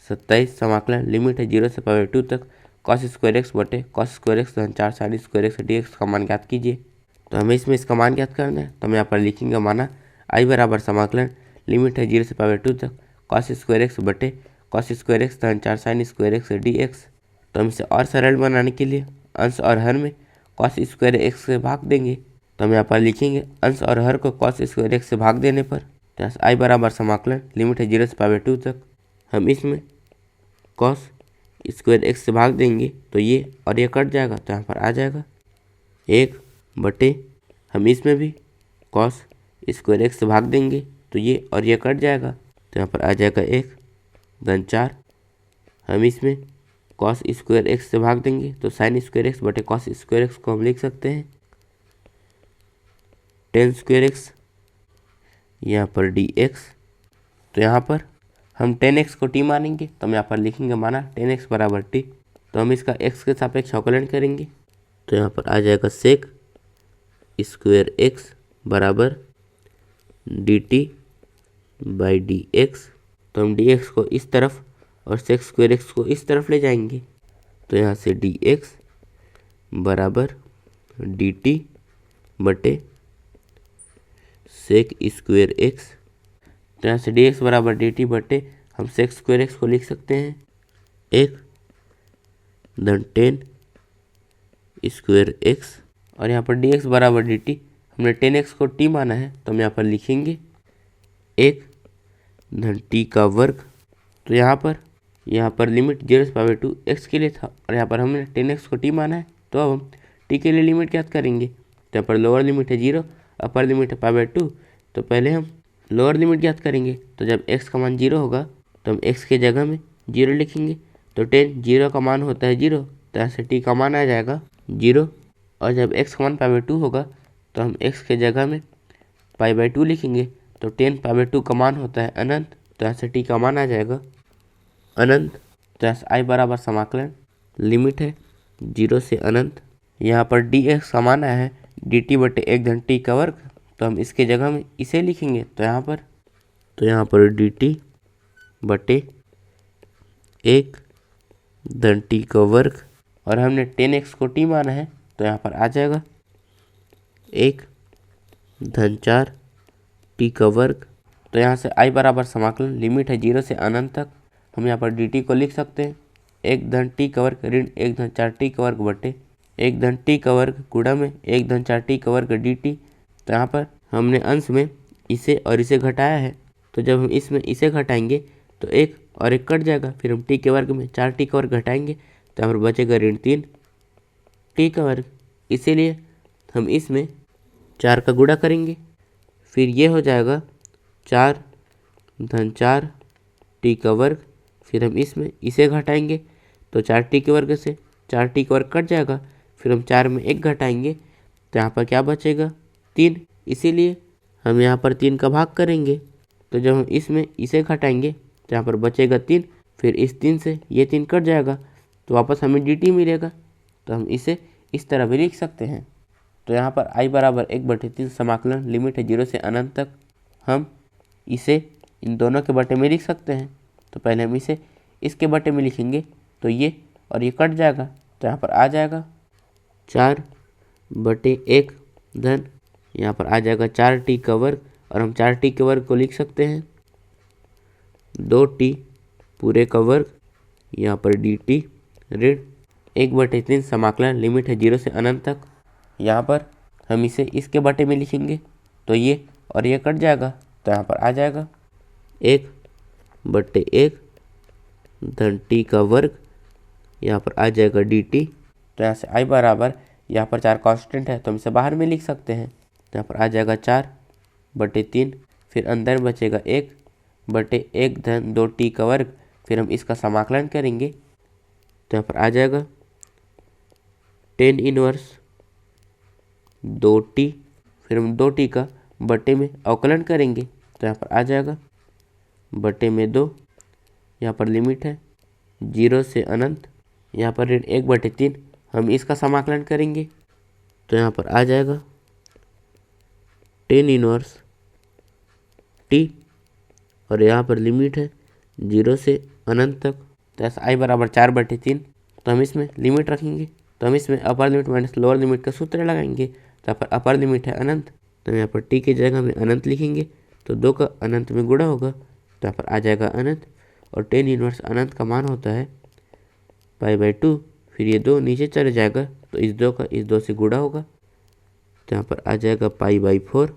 27 समाकलन लिमिट है 0 से पावर 2 तक कॉस स्क्वायर एक्स बटे कॉस स्क्वायर एक्स धन 4 sine square x D x का मान ज्ञात कीजिए। तो हमें इसमें इसका मान ज्ञात करना है, तो हम यहाँ पर लिखेंगे माना आई बराबर समाकलन लिमिट है 0 से पावर 2 तक कॉस स्क्वायर एक्स बटे कॉस स्क्वायर एक्स धन 4 sine square x D x. तो हम इसे और सरल बनाने के लिए अंश और हर में कॉस स्क्वायर एक्स से भाग देंगे। तो हम यहाँ पर लिखेंगे अंश और हर को कॉस स्क्वायर एक्स से भाग देने पर आई बराबर समाकलन लिमिट है 0 से पावर 2 तक हम इसमें कॉस स्क्वायर एक्स से भाग देंगे तो ये और ये कट जाएगा, तो यहाँ पर आ जाएगा 1 बटे हम इसमें भी कॉस स्क्वायर एक्स से भाग देंगे तो ये और ये कट जाएगा, तो यहाँ पर आ जाएगा 1 धन 4 हम इसमें कॉस स्क्वायर एक्स से भाग देंगे तो साइन स्क्वायर एक्स बटे कॉस स्क्वायर एक्स को हम लिख सकते हैं टेन स्क्वायर एक्स यहाँ पर डी एक्स। तो यहाँ पर हम 10x को t मानेंगे, तो हम यहाँ पर लिखेंगे माना 10x बराबर t। तो हम इसका x के सापेक्ष अवकलन करेंगे, तो यहाँ पर आ जाएगा सेक स्क्वायर एक्स बराबर dt बाई डी एक्स। तो हम dx को इस तरफ और सेक स्क्वायर एक्स को इस तरफ ले जाएंगे, तो यहाँ से dx बराबर dt बटे सेक स्क्वायर एक्स। तो यहाँ से dx बराबर dt बटे हम सेक स्क्वायर एक्स को लिख सकते हैं 1 धन 10 स्क्वायर एक्स, और यहाँ पर dx बराबर dt हमने 10x को t माना है, तो हम यहाँ पर लिखेंगे 1 धन t का वर्ग। तो यहाँ पर लिमिट 0 से पावर 2 x के लिए था और यहाँ पर हमने 10x को t माना है, तो अब हम t के लिए लिमिट ज्ञात करेंगे। तो यहाँ पर लोअर लिमिट है 0, अपर लिमिट है पावर 2, तो पहले हम लोअर लिमिट ज्ञात करेंगे। तो जब x का मान 0 होगा तो हम x के जगह में 0 लिखेंगे, तो 10 0 का मान होता है 0, तो यहाँ से t का मान आ जाएगा 0। और जब x का मान पावर 2 होगा तो हम x के जगह में पाई बाई 2 लिखेंगे, तो 10 पावर 2 का मान होता है अनंत, तो यहाँ से t का मान आ जाएगा अनंत। तो यहाँ से आई बराबर समाकलन लिमिट है 0 से अनंत। यहाँ पर dx का मान आया है dt बटे 1 धन t का वर्ग, तो हम इसके जगह में इसे लिखेंगे, तो यहाँ पर dt बटे 1 धन t का वर्ग, और हमने 10x को t माना है, तो यहाँ पर आ जाएगा 1 धन 4 t का वर्ग। तो यहाँ से i बराबर समाकलन लिमिट है 0 से अनंत तक हम यहाँ पर dt को लिख सकते हैं 1 धन t का वर्ग ऋण 1 धन 4 t का वर्ग बटे 1 धन t का वर्ग गुणा में 1 धन 4 t का वर्ग dt। तो यहाँ पर हमने अंश में इसे और इसे घटाया है, तो जब हम इसमें इसे घटाएंगे तो 1 और 1 कट जाएगा, फिर हम t के वर्ग में 4t का वर्ग घटाएंगे तो यहाँ पर बचेगा ऋण 3 t का वर्ग। इसीलिए हम इसमें 4 का गुणा करेंगे, फिर ये हो जाएगा 4 धन 4 t का वर्ग, फिर हम इसमें इसे घटाएंगे तो 4t के वर्ग से 4t का वर्ग कट जाएगा, फिर हम 4 में 1 घटाएंगे तो यहाँ पर क्या बचेगा 3। इसीलिए हम यहाँ पर 3 का भाग करेंगे, तो जब हम इसमें इसे घटाएंगे तो यहाँ पर बचेगा 3, फिर इस 3 से ये 3 कट जाएगा तो वापस हमें dt मिलेगा, तो हम इसे इस तरह भी लिख सकते हैं। तो यहाँ पर i बराबर 1/3 समाकलन लिमिट है 0 से अनंत तक हम इसे इन दोनों के बटे में लिख सकते हैं। तो पहले हम इसे इसके बटे में लिखेंगे, तो ये और ये कट जाएगा, तो यहाँ पर आ जाएगा 4/1 धन यहाँ पर आ जाएगा 4t का वर्ग, और हम 4t के वर्ग को लिख सकते हैं 2t पूरे का वर्ग यहाँ पर dt ऋण 1/3 समाकलन लिमिट है 0 से अनंत तक। यहाँ पर हम इसे इसके बटे में लिखेंगे, तो ये और ये कट जाएगा, तो यहाँ पर आ जाएगा 1/1 धन t का वर्ग यहाँ पर आ जाएगा dt। तो यहाँ से i बराबर यहाँ पर 4 कांस्टेंट है तो हम इसे बाहर में लिख सकते हैं, तो यहाँ पर आ जाएगा 4/3, फिर अंदर बचेगा 1/1 धन 2t का वर्ग, फिर हम इसका समाकलन करेंगे तो यहाँ पर आ जाएगा 10 इनवर्स 2t, फिर हम 2t का बटे में अवकलन करेंगे तो यहाँ पर आ जाएगा बटे में 2। यहाँ पर लिमिट है 0 से अनंत, यहाँ पर ऋण 1/3 हम इसका समाकलन करेंगे तो यहाँ पर आ जाएगा 10 इनवर्स t, और यहाँ पर लिमिट है 0 से अनंत तक। तो ऐसा आई बराबर 4/3। तो हम इसमें लिमिट रखेंगे, तो हम इसमें upper limit minus lower limit का सूत्र लगाएंगे। तो यहाँ पर अपर लिमिट है अनंत, तो यहाँ पर टी की जगह में अनंत लिखेंगे, तो 2 का अनंत में गुणा होगा, तो यहाँ पर आ जाएगा अनंत। और टेन इनवर्स अनंत का मान होता है π/2। फिर ये 2 नीचे चले जाएगा, तो इस 2 का इस 2 से गुणा होगा, तो यहाँ पर आ जाएगा π/4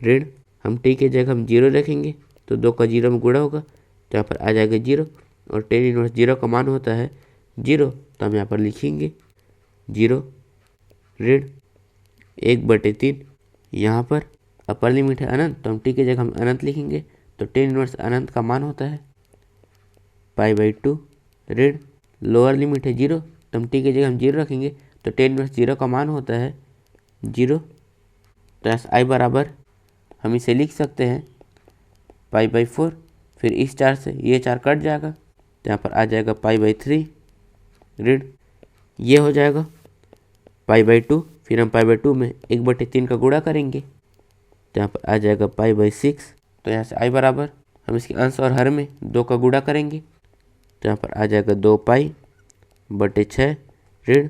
ऋण। हम टी के जगह हम 0 रखेंगे, तो 2 का 0 में गुणा होगा, तो यहाँ पर आ जाएगा 0। और टेन इनवर्स 0 का मान होता है 0, तो हम यहाँ पर लिखेंगे 0 ऋण 1/3। यहाँ पर अपर लिमिट है अनंत, तो हम टी की जगह हम अनंत लिखेंगे, तो टेन इनवर्स अनंत का मान होता है π/2 ऋण लोअर लिमिट है 0, तो हम टी की जगह हम 0 रखेंगे, तो टेन इनवर्स 0 का मान होता है 0। तो ऐसा आई बराबर हम इसे लिख सकते हैं π/4। फिर इस 4 से ये 4 कट जाएगा, तो यहाँ पर आ जाएगा π/3 ऋण ये हो जाएगा π/2। फिर हम π/2 में 1/3 का गुणा करेंगे, तो यहाँ पर आ जाएगा π/6। तो यहाँ से आई बराबर हम इसके अंश और हर में 2 का गुणा करेंगे, तो यहाँ पर आ जाएगा 2π/6 ऋण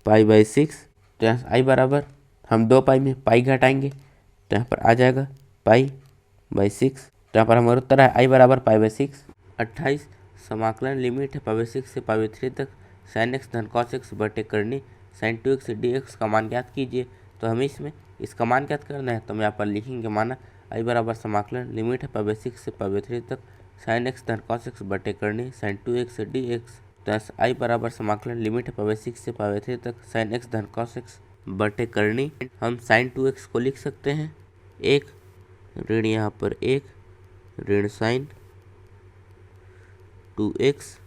π/6। तो यहाँ से आई बराबर हम 2π में पाई घटाएंगे, तो यहाँ पर आ जाएगा π/6। तो यहाँ पर हमारा उत्तर है आई बराबर π/6। 28 समाकलन लिमिट है π/6 से π/3 तक sin x धन cos x बटे करनी sin 2x dx का मान ज्ञात कीजिए। तो हमें इसमें इसका मान ज्ञात करना है, तो हम यहाँ पर लिखेंगे माना आई बराबर समाकलन लिमिट है π/6 से π/3 तक sin x धन cos x बटे करनी sin 2x dx। तो आई बराबर समाकलन लिमिट है π/6 से π/3 तक sin x धन cos x बटे करनी। हम sin 2x को लिख सकते हैं 1 ऋण यहाँ पर 1 ऋण sin 2x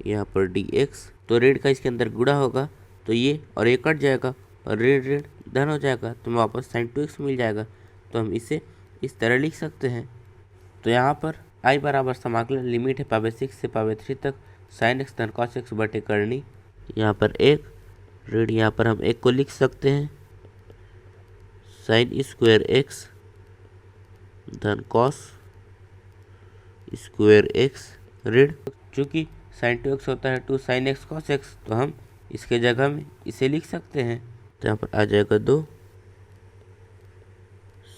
यहाँ पर dx। तो ऋण का इसके अंदर गुणा होगा, तो ये और ये कट जाएगा और ऋण ऋण धन हो जाएगा, तो वापस sin 2x मिल जाएगा। तो हम इसे इस तरह लिख सकते हैं। तो यहाँ पर आई बराबर समाकलन लिमिट है π/6 से π/3 तक sin x धन cos x बटे करनी यहाँ पर 1 ऋण यहाँ पर हम 1 को लिख सकते हैं sin स्क्वायर x धन cos स्क्वायर x ऋण चूँकि sin 2x होता है 2 sin x cos x, तो हम इसके जगह में इसे लिख सकते हैं। तो यहाँ पर आ जाएगा 2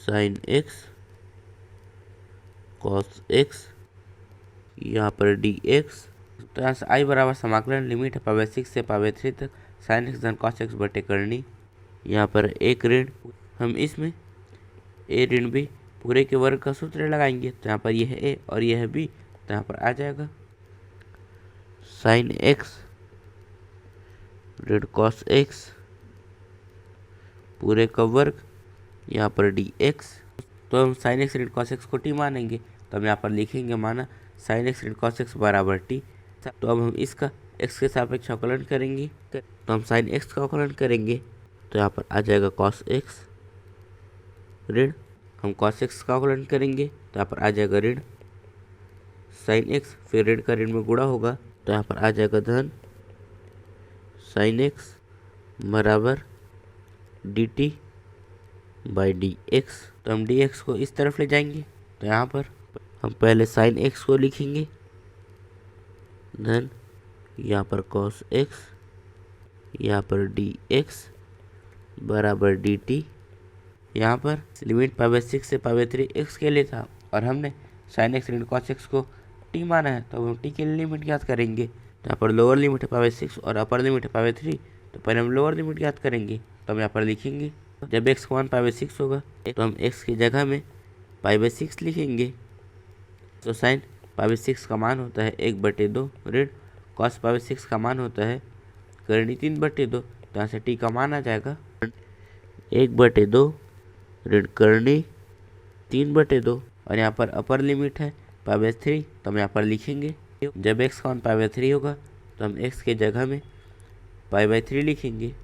sin x cos x यहाँ पर dx। तो यहाँ से आई बराबर समाकलन लिमिट है π/6 से π/3 तक sin x धन cos x बटे करनी यहाँ पर 1 ऋण हम इसमें a ऋण b पूरे के वर्ग का सूत्र लगाएंगे, तो यहाँ पर यह है a और यह है b, तो यहाँ पर आ जाएगा sin x ऋण cos x पूरे का वर्ग यहाँ पर dx। तो हम sin x ऋण cos x को t मानेंगे, तो हम यहाँ पर लिखेंगे माना sin x ऋण cos x बराबर t। तो अब हम इसका x के सापेक्ष अवकलन करेंगे, तो हम sin x का अवकलन करेंगे, तो यहाँ पर आ जाएगा cos x ऋण हम cos x का अवकलन करेंगे, तो यहाँ पर आ जाएगा ऋण sin x, फिर ऋण का ऋण में गुणा होगा, तो यहाँ पर आ जाएगा धन sin x बराबर dt/dx। तो हम dx को इस तरफ ले जाएंगे, तो यहाँ पर हम पहले sin x को लिखेंगे धन यहाँ पर cos x यहाँ पर dx बराबर dt। यहाँ पर लिमिट π/6 से π/3 x के लिए था और हमने sin x ऋण cos x को t माना है, तो हम t के लिए लिमिट ज्ञात करेंगे। तो यहाँ पर लोअर लिमिट है π/6 और अपर लिमिट है π/3, तो पहले हम लोअर लिमिट ज्ञात करेंगे। तो हम यहाँ पर लिखेंगे जब x का मान π/6 होगा, तो हम x की जगह में π/6 लिखेंगे। तो sin π/6 का मान होता है 1/2 ऋण cos π/6 का मान होता है करनी 3/2। तो यहाँ से t का मान आ जाएगा 1/2 ऋण करनी 3/2 और यहाँ पर अपर लिमिट है π/3, तो हम यहाँ पर लिखेंगे जब x का मान π/3 होगा, तो हम x के जगह में π/3 लिखेंगे।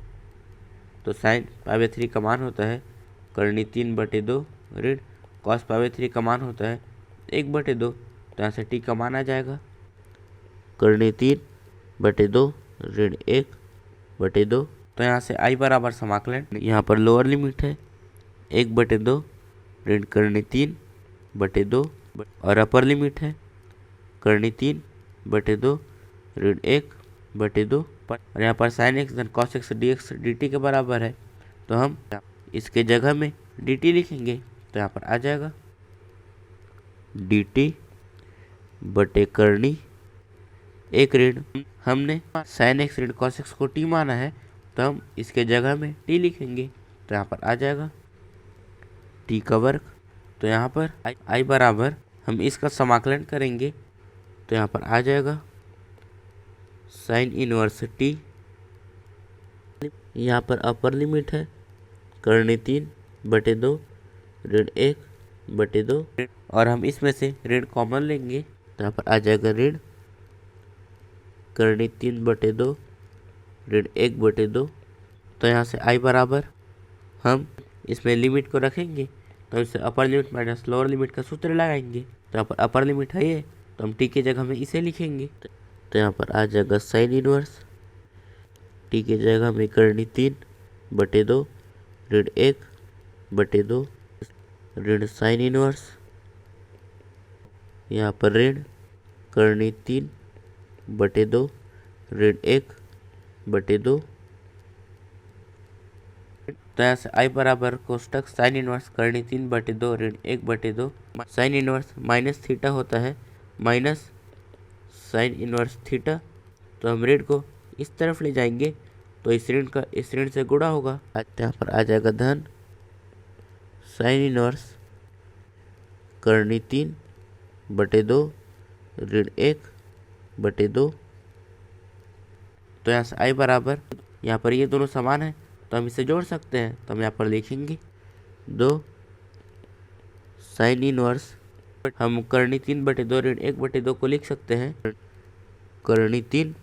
तो sin π/3 का मान होता है करनी 3/2 ऋण cos π/3 का मान होता है 1/2। तो यहाँ से t का मान आ जाएगा करनी 3/2 ऋण 1/2। तो यहाँ से i बराबर समाकलन यहाँ पर लोअर लिमिट है 1/2 ऋण करनी 3/2 और अपर लिमिट है करनी 3/2 ऋण 1/2 और यहाँ पर साइन एक्स धन cos x D x D T के बराबर है, तो हम इसके जगह में डी टी लिखेंगे। तो यहाँ पर आ जाएगा डी टी बटे करनी 1 ऋण, हमने साइन एक्स ऋण कॉस एक्स को टी माना है, तो हम इसके जगह में टी लिखेंगे। तो यहाँ पर आ जाएगा टी का वर्ग। तो यहाँ पर आई बराबर हम इसका समाकलन करेंगे, तो यहाँ पर आ जाएगा साइन इनवर्स टी, यहाँ पर अपर लिमिट है करनी 3/2 ऋण 1/2 और हम इसमें से ऋण कॉमन लेंगे, तो यहाँ पर आ जाएगा ऋण करनी 3/2 ऋण 1/2। तो यहाँ से आई बराबर हम इसमें लिमिट को रखेंगे, तो इससे upper limit minus lower limit का सूत्र लगाएंगे। तो यहाँ पर अपर लिमिट है ये, तो हम टी के जगह में इसे लिखेंगे। तो यहाँ पर आ जाएगा साइन इनवर्स टी के जगह में करनी 3/2 ऋण 1/2 ऋण साइन इनवर्स, यहाँ पर ऋण करनी 3/2 ऋण 1/2। तो यहाँ से आई बराबर कोष्टक साइन इनवर्स करनी 3/2 ऋण 1/2 साइन इनवर्स माइनस थीटा होता है माइनस साइन इनवर्स थीटा। तो हम ऋण को इस तरफ ले जाएंगे, तो इस ऋण का इस ऋण से गुणा होगा। यहाँ पर आ जाएगा धन साइन इनवर्स करनी 3/2 ऋण 1/2। तो यहाँ से आई बराबर, यहाँ पर ये दोनों समान है तो हम इसे जोड़ सकते हैं। तो हम यहाँ पर लिखेंगे 2 साइन इनवर्स, हम करनी 3/2 ऋण 1/2 को लिख सकते हैं करनी 3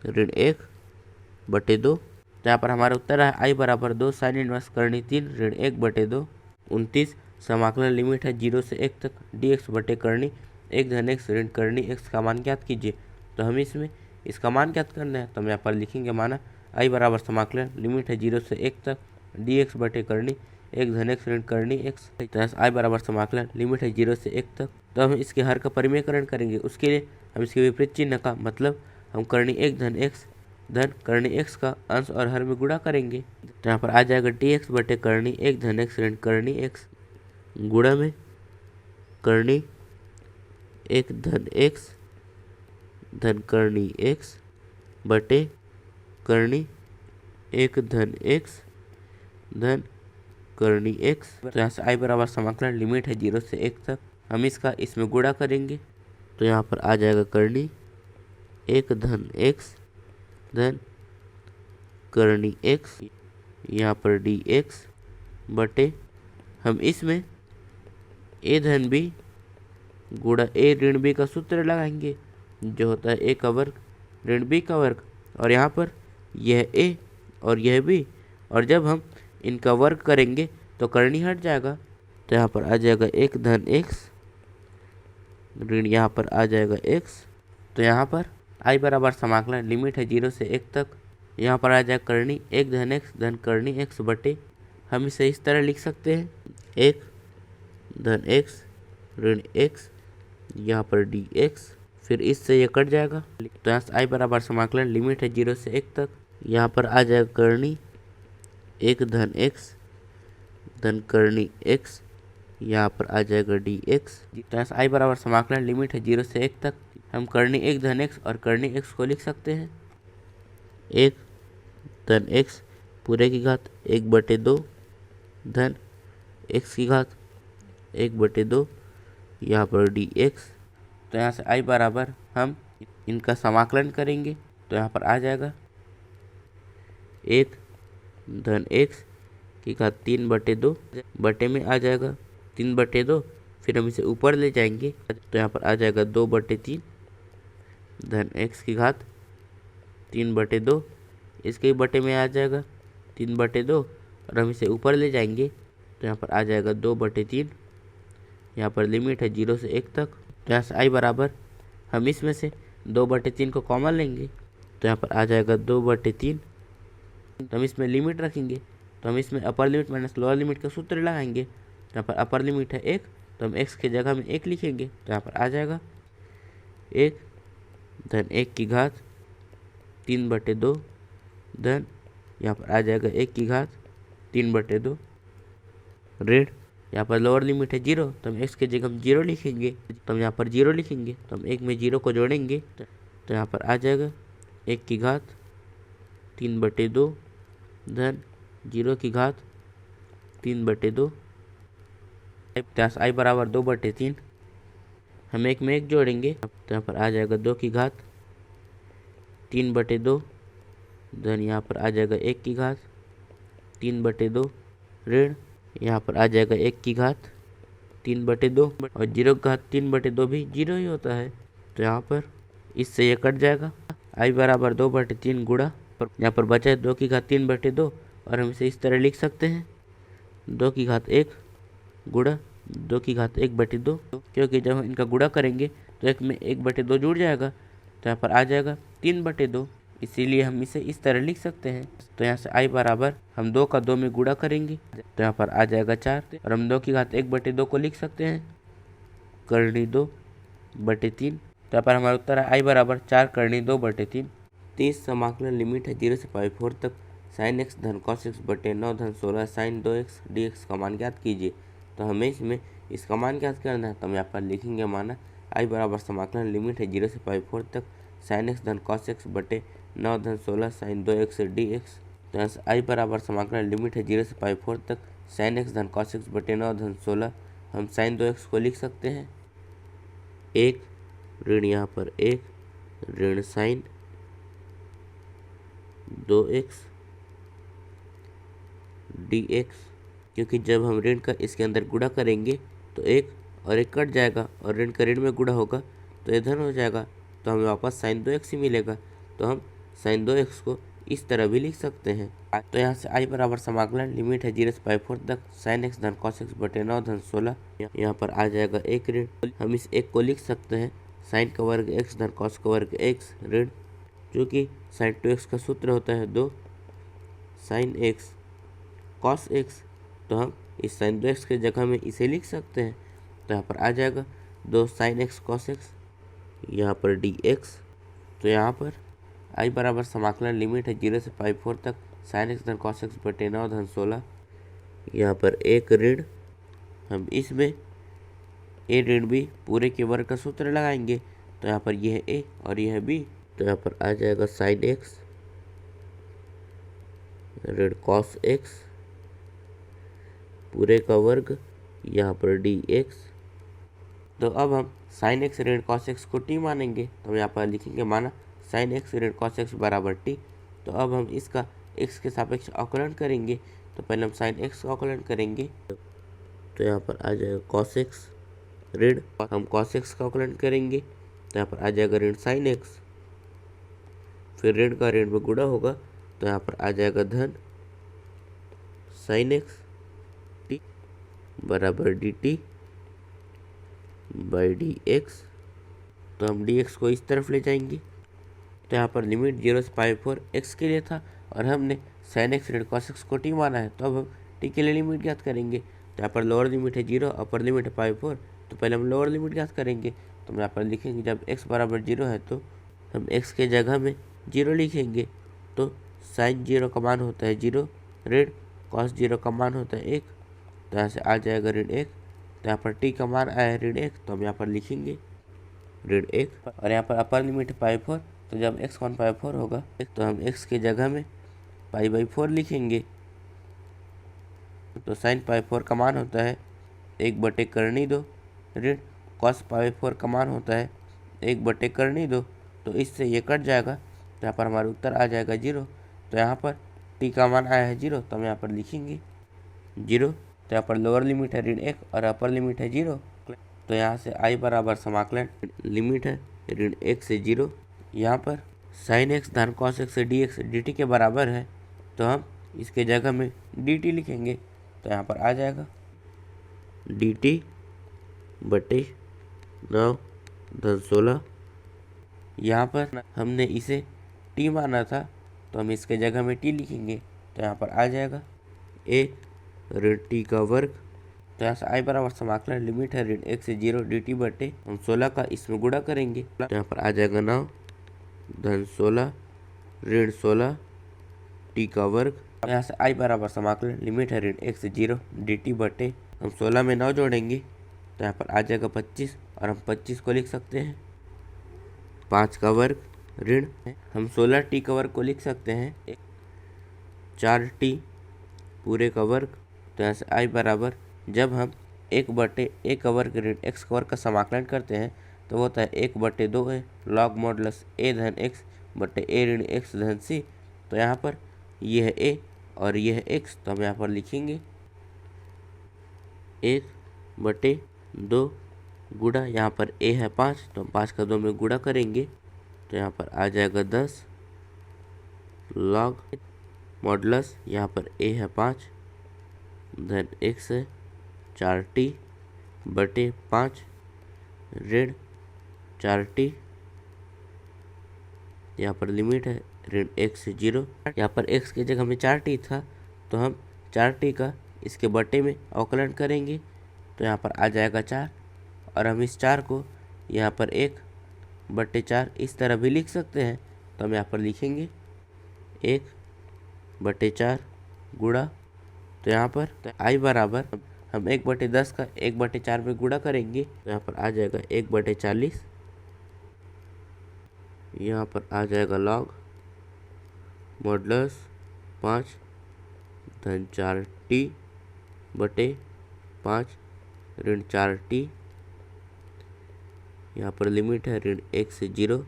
ऋण 1/2। तो यहाँ पर हमारा उत्तर है आई बराबर 2 साइन इनवर्स करनी 3 ऋण 1/2। 29 समाकलन लिमिट है 0 से 1 तक डी एक्स बटे करनी 1 धन एक्स ऋण करनी एक्स का मान ज्ञात कीजिए। तो हम इसमें इसका मान ज्ञात करना है, तो हम यहाँ पर लिखेंगे माना आई बराबर समाकलन लिमिट है 0 से 1 तक डी एक्स बटे करनी 1 धन एक्स ऋण करनी एक्स। तो आई बराबर समाकलन लिमिट है 0 से 1 तक। तो हम इसके हर का परिमेयकरण करेंगे, उसके लिए हम इसके विपरीत चिन्ह का मतलब हम करनी 1 धन एक्स धन करनी एक्स का अंश और हर में गुणा करेंगे। तो यहाँ पर आ जाएगा डी एक्स बटे करनी 1 धन एक्स ऋण करनी एक्स गुणा में करनी 1 धन एक्स धन करनी एक्स बटे करनी 1 धन एक्स धन करनी एक्स। तो यहाँ से आई बराबर समाकलन लिमिट है 0 से 1 तक, हम इसका इसमें गुणा करेंगे। तो यहाँ पर आ जाएगा करनी 1 धन एक्स धन करनी एक्स, यहाँ पर डी एक्स बटे हम इसमें ए धन बी गुणा ए ऋण बी का सूत्र लगाएंगे, जो होता है ए का वर्ग ऋण बी का वर्ग, और यहाँ पर यह ए और यह बी, और जब हम इनका वर्ग करेंगे तो करनी हट जाएगा। तो यहाँ पर आ जाएगा 1 धन एक्स ऋण यहाँ पर आ जाएगा एक्स। तो यहाँ पर आई बराबर समाकलन लिमिट है 0 से 1 तक, यहाँ पर आ जाएगा करनी 1 धन एक्स धन करनी एक्स बटे, हम इसे इस तरह लिख सकते हैं 1 धन एक्स ऋण एक्स, यहाँ पर डी एक्स, फिर इससे ये कट जाएगा। तो यहाँ से आई बराबर समाकलन लिमिट है 0 से 1 तक, यहाँ पर आ जाएगा करनी 1 धन एक्स धन करनी एक्स, यहाँ पर आ जाएगा डी एक्स। तो यहाँ से आई बराबर समाकलन लिमिट है 0 से 1 तक, हम करनी 1 धन एक्स और करनी एक्स को लिख सकते हैं 1 धन एक्स पूरे की घात 1/2 धन एक्स की घात 1/2, यहाँ पर डी एक्स। तो यहाँ से आई बराबर हम इनका समाकलन करेंगे, तो यहाँ पर आ जाएगा 1 धन एक्स की घात 3/2 बटे में आ जाएगा 3/2, फिर हम इसे ऊपर ले जाएंगे तो यहाँ पर आ जाएगा 2/3 धन एक्स की घात 3/2, इसके बटे में आ जाएगा 3/2 और हम इसे ऊपर ले जाएंगे तो यहाँ पर आ जाएगा 2/3, यहाँ पर लिमिट है 0 से 1 तक। तो यहाँ से आई बराबर हम इसमें से 2/3 को कॉमन लेंगे, तो यहाँ पर आ जाएगा 2/3, तो हम इसमें लिमिट रखेंगे, तो हम इसमें upper limit minus lower limit का सूत्र लगाएंगे। तो यहाँ पर अपर लिमिट है 1, तो हम x के जगह में 1 लिखेंगे, तो यहाँ पर आ जाएगा एक धन 1 की घात 3/2 धन यहाँ पर आ जाएगा 1 की घात 3/2 ऋण यहाँ पर लोअर लिमिट है 0, तो हम x की जगह हम 0 लिखेंगे, तो हम यहाँ पर 0 लिखेंगे, तो हम 1 में 0 को जोड़ेंगे, तो यहाँ पर आ जाएगा 1 की घात 3/2 धन 0 की घात 3/2 i बराबर 2/3। हम 1 में 1 जोड़ेंगे, तो यहाँ पर आ जाएगा 2 की घात 3/2 धन यहाँ पर आ जाएगा 1 की घात 3/2 ऋण यहाँ पर आ जाएगा 1 की घात 3/2 और 0 की घात 3/2 भी 0 ही होता है, तो यहाँ पर इससे ये कट जाएगा। i बराबर 2/3 गुणा यहाँ पर बचा है 2 की घात 3/2 और हम इसे इस तरह लिख सकते हैं 2 की घात 1 गुणा 2 की घात 1/2, क्योंकि जब हम इनका गुणा करेंगे तो 1 में 1/2 जुड़ जाएगा, तो यहाँ पर आ जाएगा 3/2, इसीलिए हम इसे इस तरह लिख सकते हैं। तो यहाँ से i बराबर हम 2 का 2 में गुणा करेंगे, तो यहाँ पर आ जाएगा 4 और हम 2 की घात 1/2 को लिख सकते हैं करनी 2/3, तो यहाँ पर हमारा उत्तर है i बराबर 4 करनी 2/3। 30 समाकलन लिमिट है 0 से π4 तक sin x धन cos x बटे 9 धन 16 sin 2x dx का मान ज्ञात कीजिए। तो हमें इसमें इसका मान ज्ञात करना है, तो हम यहाँ पर लिखेंगे माना i बराबर समाकलन लिमिट है 0 से π4 तक sin x धन cos x बटे 9 धन 16 sin 2x dx। तो यहाँ से i बराबर समाकलन लिमिट है 0 से π4 तक sin x धन cos x बटे 9 धन 16, हम sin 2x को लिख सकते हैं 1 ऋण यहाँ पर 1 ऋण sin 2x dx, क्योंकि जब हम ऋण का इसके अंदर गुणा करेंगे तो 1 और 1 कट जाएगा और ऋण का ऋण में गुणा होगा तो ये धन हो जाएगा, तो हमें वापस sin 2x ही मिलेगा, तो हम sin 2x को इस तरह भी लिख सकते हैं। तो यहाँ से i बराबर समाकलन लिमिट है 0 से π4 तक sin x धन cos x बटे 9 धन 16, यहाँ पर आ जाएगा 1 ऋण, हम इस 1 को लिख सकते हैं sin का वर्ग x धन cos का वर्ग x ऋण, जो कि sin 2x का सूत्र होता है 2 sin x cos x, तो हम इस sin 2x के जगह में इसे लिख सकते हैं, तो यहाँ पर आ जाएगा 2 sin x cos x यहाँ पर dx। तो यहाँ पर i बराबर समाकलन लिमिट है 0 से π4 तक sin x धन cos x बटे 9 धन 16, यहाँ पर 1 ऋण, हम इसमें a ऋण b पूरे के वर्ग का सूत्र लगाएंगे, तो यहाँ पर यह a और यह b, तो यहाँ पर आ जाएगा sin x ऋण cos x पूरे का वर्ग यहाँ पर dx। तो अब हम sin x ऋण cos x को t मानेंगे, तो हम यहाँ पर लिखेंगे माना sin x ऋण cos x बराबर t। तो अब हम इसका x के सापेक्ष अवकलन करेंगे, तो पहले हम sin x का अवकलन करेंगे, तो यहाँ पर आ जाएगा cos x ऋण, हम cos x का अवकलन करेंगे, तो यहाँ पर आ जाएगा ऋण sin x, फिर ऋण का ऋण में गुणा होगा, तो यहाँ पर आ जाएगा धन sin x t बराबर dt बाई dx। तो हम dx को इस तरफ ले जाएंगे, तो यहाँ पर लिमिट 0 से π4 x के लिए था और हमने sin x ऋण cos x को t माना है, तो अब हम t के लिए लिमिट ज्ञात करेंगे। तो यहाँ पर लोअर लिमिट है 0, अपर लिमिट है π4, तो पहले हम लोअर लिमिट ज्ञात करेंगे, तो हम यहाँ पर लिखेंगे जब x बराबर 0 है तो हम x के जगह में 0 लिखेंगे, तो sin 0 का मान होता है 0 ऋण cos 0 का मान होता है 1, तो यहाँ से आ जाएगा ऋण 1, तो यहाँ पर t का मान आया है ऋण 1, तो हम यहाँ पर लिखेंगे ऋण 1 और यहाँ पर अपर लिमिट है π4, तो जब x कॉन π4 होगा तो हम x के जगह में π/4 लिखेंगे, तो sin π4 का मान होता है 1/2 ऋण cos π4 का मान होता है 1/2, तो इससे ये कट जाएगा, तो यहाँ पर हमारा उत्तर आ जाएगा 0। तो यहाँ पर t का मान आया है 0, तो हम यहाँ पर लिखेंगे 0। तो यहाँ पर लोअर लिमिट है ऋण 1 और अपर लिमिट है 0, तो यहाँ से i बराबर समाकलन लिमिट है ऋण 1 से 0, यहाँ पर sin x धन cos x से dx dt के बराबर है, तो हम इसके जगह में dt लिखेंगे, तो यहाँ पर आ जाएगा dt बटे 9 धन 16, यहाँ पर हमने इसे t माना था, तो हम इसके जगह में t लिखेंगे, तो यहाँ पर आ जाएगा a ऋण t का वर्ग तो यहाँ से आई बराबर समाकलन लिमिट है ऋण 1 से 0 dt बटे हम 16 का इसमें गुणा करेंगे। तो यहाँ पर आ जाएगा 9 धन 16 ऋण 16 टी का वर्ग। यहाँ से आई बराबर समाकलन लिमिट है ऋण 1 से 0 dt बटे हम 16 में 9 जोड़ेंगे तो यहाँ पर आ जाएगा 25 और हम 25 को लिख सकते हैं 5 का वर्ग ऋण हम 16 टी का वर्ग को लिख सकते हैं 4 टी पूरे का वर्ग। तो यहाँ से आई बराबर जब हम 1/a का वर्ग ऋण x का वर्ग का समाकलन करते हैं तो वो होता है 1/2 है लॉग मॉडुलस a धन x बटे a ऋण x धन c। तो यहाँ पर यह है a और यह है x, तो हम यहाँ पर लिखेंगे 1/2 गुणा यहाँ पर a है 5 तो हम 5 का 2 में गुणा करेंगे तो यहाँ पर आ जाएगा 10 लॉग मॉडुलस यहाँ पर a है 5 धन x है 4t बटे 5 ऋण 4t यहाँ पर लिमिट है ऋण 1 से 0। यहाँ पर x की जगह हमें 4t था तो हम 4t का इसके बटे में अवकलन करेंगे तो यहाँ पर आ जाएगा 4 और हम इस 4 को यहाँ पर 1/4 इस तरह भी लिख सकते हैं तो हम यहाँ पर लिखेंगे 1/4 गुणा। तो यहाँ पर आई बराबर हम 1/10 का 1/4 में गुणा करेंगे तो यहाँ पर आ जाएगा 1/40। यहाँ पर आ जाएगा लॉग मॉडुलस 5 धन 4t बटे 5 ऋण 4t यहाँ पर लिमिट है ऋण 1 से 0।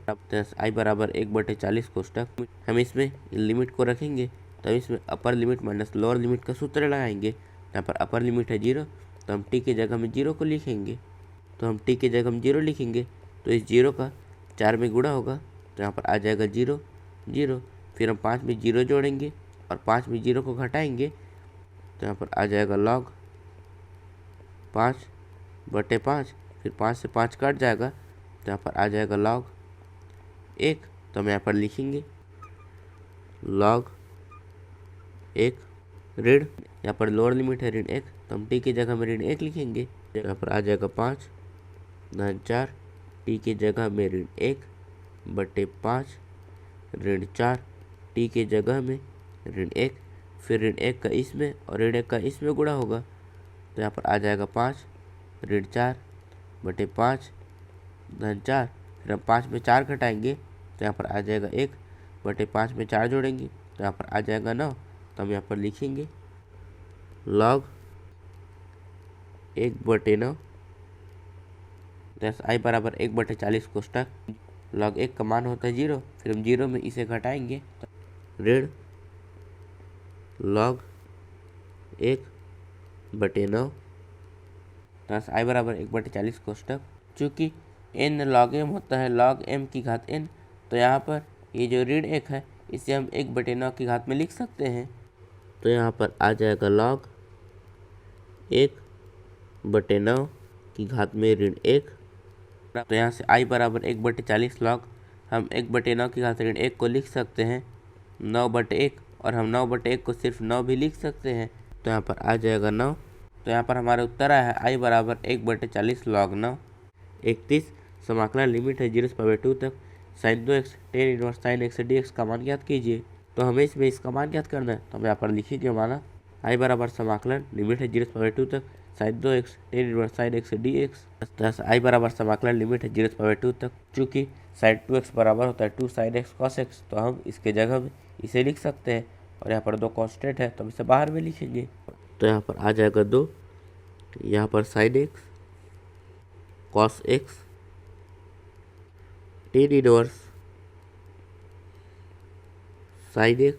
आई बराबर 1/40 कोष्टक हम इसमें लिमिट को रखेंगे तो हम इसमें upper limit minus lower limit का सूत्र लगाएंगे। यहाँ पर अपर लिमिट है 0 तो हम t की जगह में 0 को लिखेंगे तो हम t की जगह हम 0 लिखेंगे तो इस 0 का 4 में गुणा होगा तो यहाँ पर आ जाएगा 0 0 फिर हम 5 में 0 जोड़ेंगे और 5 में 0 को घटाएंगे तो यहाँ पर आ जाएगा लॉग 5/5 फिर 5 से 5 कट जाएगा तो यहाँ पर आ जाएगा लॉग 1 तो हम यहाँ पर लिखेंगे लॉग 1 ऋण यहाँ पर लोअर लिमिट है ऋण 1 तो हम t की जगह में ऋण 1 लिखेंगे यहाँ पर आ जाएगा 5 धन 4 t की जगह में ऋण 1/5 ऋण 4 t की जगह में ऋण 1 फिर ऋण 1 का इसमें और ऋण 1 का इसमें गुणा होगा तो यहाँ पर आ जाएगा 5 ऋण 4/5 धन 4 फिर हम 5 में 4 घटाएंगे तो यहाँ पर आ जाएगा 1/5 में 4 जोड़ेंगे तो यहाँ पर आ जाएगा 9 तो हम यहाँ पर लिखेंगे लॉग 1/9। जैसे आई बराबर 1/40 कोष्टक लॉग 1 का मान होता है 0 फिर हम 0 में इसे घटाएंगे ऋण लॉग 1/9। दस आई बराबर 1/40 कोष्टक चूँकि n log m होता है log m की घात n तो यहाँ पर ये जो ऋण 1 है इसे हम 1/9 की घात में लिख सकते हैं तो यहाँ पर आ जाएगा log 1/9 की घात में ऋण 1। तो यहाँ से i बराबर 1/40 log हम 1/9 की घात ऋण 1 को लिख सकते हैं 9/1 और हम 9/1 को सिर्फ 9 भी लिख सकते हैं तो यहाँ पर आ जाएगा 9। तो यहाँ पर हमारा उत्तर आया है i बराबर 1/40 log 9। 31 समाकलन लिमिट है 0/2 तक sin 2x tan inverse sin x dx का मान ज्ञात कीजिए। तो हमें इसमें इसका मान ज्ञात करना है तो हम यहाँ पर लिखिए माना i बराबर समाकलन लिमिट है 0/2 तक sin 2x tan inverse sin x dx। i बराबर समाकलन लिमिट है 0/2 तक चूँकि sin 2x बराबर होता है 2 sin x cos x तो हम इसके जगह में इसे लिख सकते हैं और यहाँ पर 2 कांस्टेंट है तो हम इसे बाहर में लिखेंगे तो यहाँ पर आ जाएगा 2 यहाँ पर sin x cos x tan inverse sin x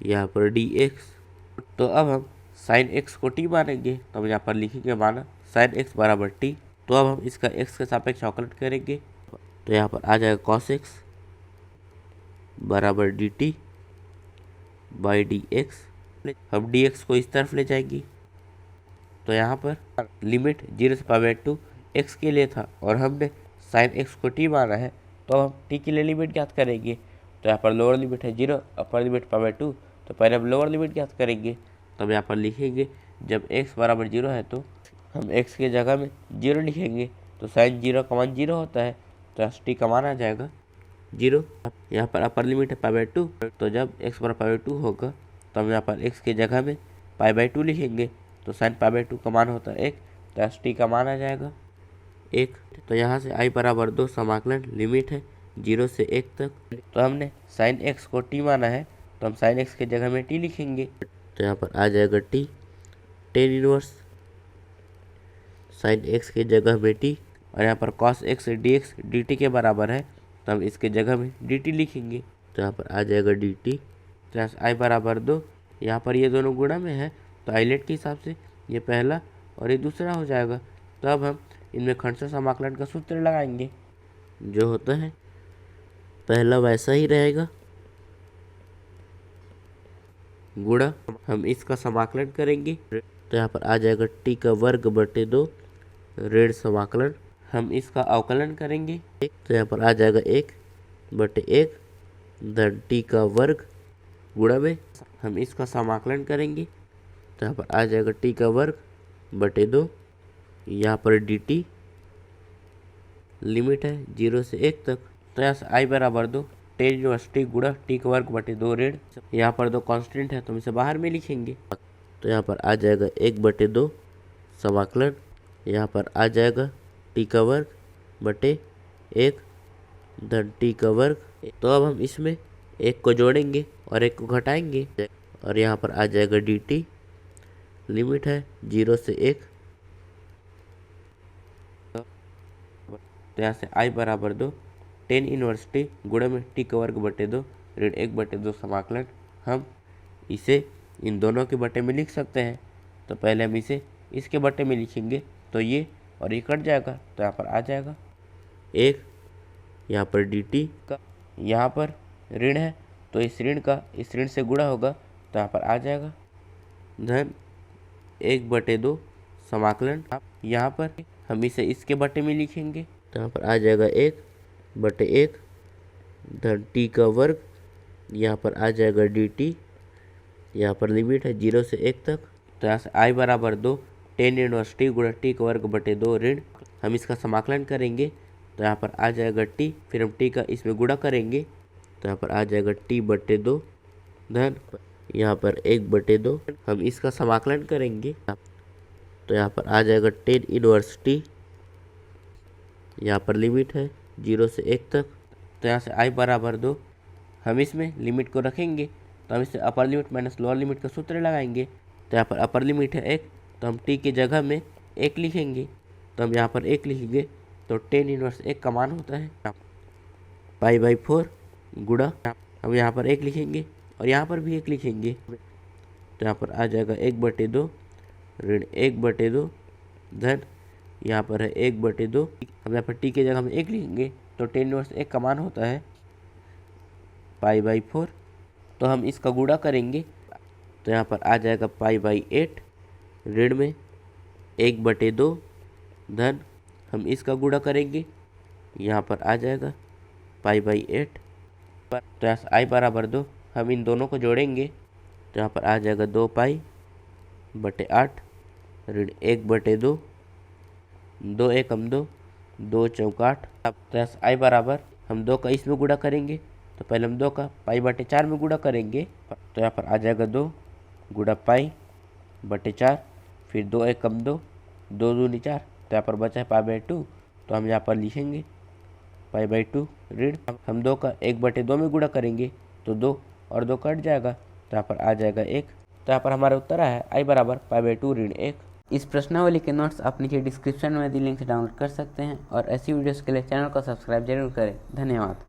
यहाँ पर dx। तो अब हम sin x को t मानेंगे तो हम यहाँ पर लिखेंगे माना sin x बराबर t। तो अब हम इसका x के सापेक्ष अवकलन करेंगे तो यहाँ पर आ जाएगा cos x बराबर dt बाई dx। हम dx को इस तरफ ले जाएंगे तो यहाँ पर लिमिट 0/2 x के लिए था और हमने sin x को t माना है तो हम t के लिए लिमिट ज्ञात करेंगे तो यहाँ पर लोअर लिमिट है 0 अपर लिमिट /2 तो पहले हम लोअर लिमिट ज्ञात करेंगे तो हम यहाँ पर लिखेंगे जब x बराबर 0 है तो हम x के जगह में 0 लिखेंगे, तो साइन 0 का मान 0 होता है, तो यहाँ टी का मान आ जाएगा 0। यहाँ पर अपर लिमिट है π/2, तो जब x बराबर π/2 होगा तो हम यहाँ पर x के जगह में π/2 लिखेंगे, तो साइन π/2 का मान होता है 1, तो यहाँ टी का मान आ जाएगा 1। तो यहाँ से i बराबर 2 समाकलन लिमिट है 0 से 1 तक। तो हमने साइन x को t माना है, तो हम साइन x के जगह में t लिखेंगे, तो यहाँ पर आ जाएगा t tan inverse sine x के जगह में t, और यहाँ पर cos x dx dt के बराबर है, तो हम इसके जगह में dt लिखेंगे, तो यहाँ पर आ जाएगा dt। तो यहाँ से i बराबर 2, यहाँ पर ये दोनों गुणा में है, तो आइलेट के हिसाब से ये पहला और ये दूसरा हो जाएगा। तो अब हम इनमें खंडशः समाकलन का सूत्र लगाएंगे, जो होता है पहला वैसा ही रहेगा गुणा हम इसका समाकलन करेंगे, तो यहाँ पर आ जाएगा t का वर्ग बटे 2 ऋण समाकलन हम इसका अवकलन करेंगे, तो यहाँ पर आ जाएगा 1 बटे 1 धन t का वर्ग गुणा में हम इसका समाकलन करेंगे, तो यहाँ पर आ जाएगा t का वर्ग बटे 2, यहाँ पर dt लिमिट है 0 से 1 तक। तो यहाँ से i बराबर 2 tan इनवर्स t गुणा t का वर्ग बटे 2 ऋण, यहाँ पर 2 कांस्टेंट है तो हम इसे बाहर में लिखेंगे, तो यहाँ पर आ जाएगा 1 बटे 2 समाकलन, यहाँ पर आ जाएगा t का वर्ग बटे 1 धन t का वर्ग। तो अब हम इसमें 1 को जोड़ेंगे और 1 को घटाएंगे, और यहाँ पर आ जाएगा dt लिमिट है 0 से 1। तो यहाँ से i बराबर 2 tan इनवर्स t गुणा में t का वर्ग बटे 2 ऋण 1 बटे 2 समाकलन हम इसे इन दोनों के बटे में लिख सकते हैं। तो पहले हम इसे इसके बटे में लिखेंगे, तो ये और ये कट जाएगा, तो यहाँ पर आ जाएगा 1, यहाँ पर dt का यहाँ पर ऋण है तो इस ऋण का इस ऋण से गुणा होगा, तो यहाँ पर आ जाएगा धन 1 बटे 2 समाकलन। यहाँ पर हम इसे इसके बटे में लिखेंगे, तो यहाँ पर आ जाएगा 1 बटे 1 धन t का वर्ग, यहाँ पर आ जाएगा dt, यहाँ पर लिमिट है 0 से 1 तक। तो यहाँ से i बराबर 2 tan इनवर्स t गुणा t का वर्ग बटे 2 ऋण हम इसका समाकलन करेंगे, तो यहाँ पर आ जाएगा t, फिर हम t का इसमें गुणा करेंगे, तो यहाँ पर आ जाएगा t बटे 2 धन यहाँ पर 1 बटे 2 हम इसका समाकलन करेंगे, तो यहाँ पर आ जाएगा tan इनवर्स t, यहाँ पर लिमिट है 0 से 1 तक। तो यहाँ से i बराबर 2 हम इसमें लिमिट को रखेंगे, तो हम इसे upper limit minus lower limit का सूत्र लगाएंगे। तो यहाँ पर अपर लिमिट है 1, तो हम t के जगह में 1 लिखेंगे, तो हम यहाँ पर 1 लिखेंगे, तो tan इनवर्स 1 का मान होता है π/4 गुणा हम यहाँ पर 1 लिखेंगे और यहाँ पर भी 1 लिखेंगे, तो यहाँ पर आ जाएगा 1 बटे 2 ऋण 1 बटे 2 धन यहाँ पर है 1 बटे 2, हम यहाँ पर t के जगह में 1 लिखेंगे, तो tan इनवर्स 1 का मान होता है π/4। तो हम इसका गुणा करेंगे, तो यहाँ पर आ जाएगा π/8 ऋण में 1 बटे 2 धन हम इसका गुणा करेंगे, यहाँ पर आ जाएगा π/8। तो यहाँ से i बराबर 2 हम इन दोनों को जोड़ेंगे, तो यहाँ पर आ जाएगा 2 पाई बटे 8 ऋण 1 बटे 2, 2 एकम 2, 2 चौका 8। तो यहाँ से i बराबर हम 2 का इसमें गुणा करेंगे, तो पहले हम 2 का पाई बटे 4 में गुणा करेंगे, तो यहाँ पर आ जाएगा 2 गुणा पाई बटे 4, फिर 2 एकम 2, 2 दूनी 4, तो यहाँ पर बचा है π/2, तो हम यहाँ पर लिखेंगे π/2 ऋण हम 2 का 1 बटे 2 में गुणा करेंगे, तो 2 और 2 कट जाएगा, तो यहाँ पर आ जाएगा 1। तो यहाँ पर हमारा उत्तर है i बराबर π/2 ऋण 1। इस प्रश्नावली के नोट्स आप नीचे डिस्क्रिप्शन में दी लिंक से डाउनलोड कर सकते हैं और ऐसी वीडियोस के लिए चैनल को सब्सक्राइब जरूर करें। धन्यवाद।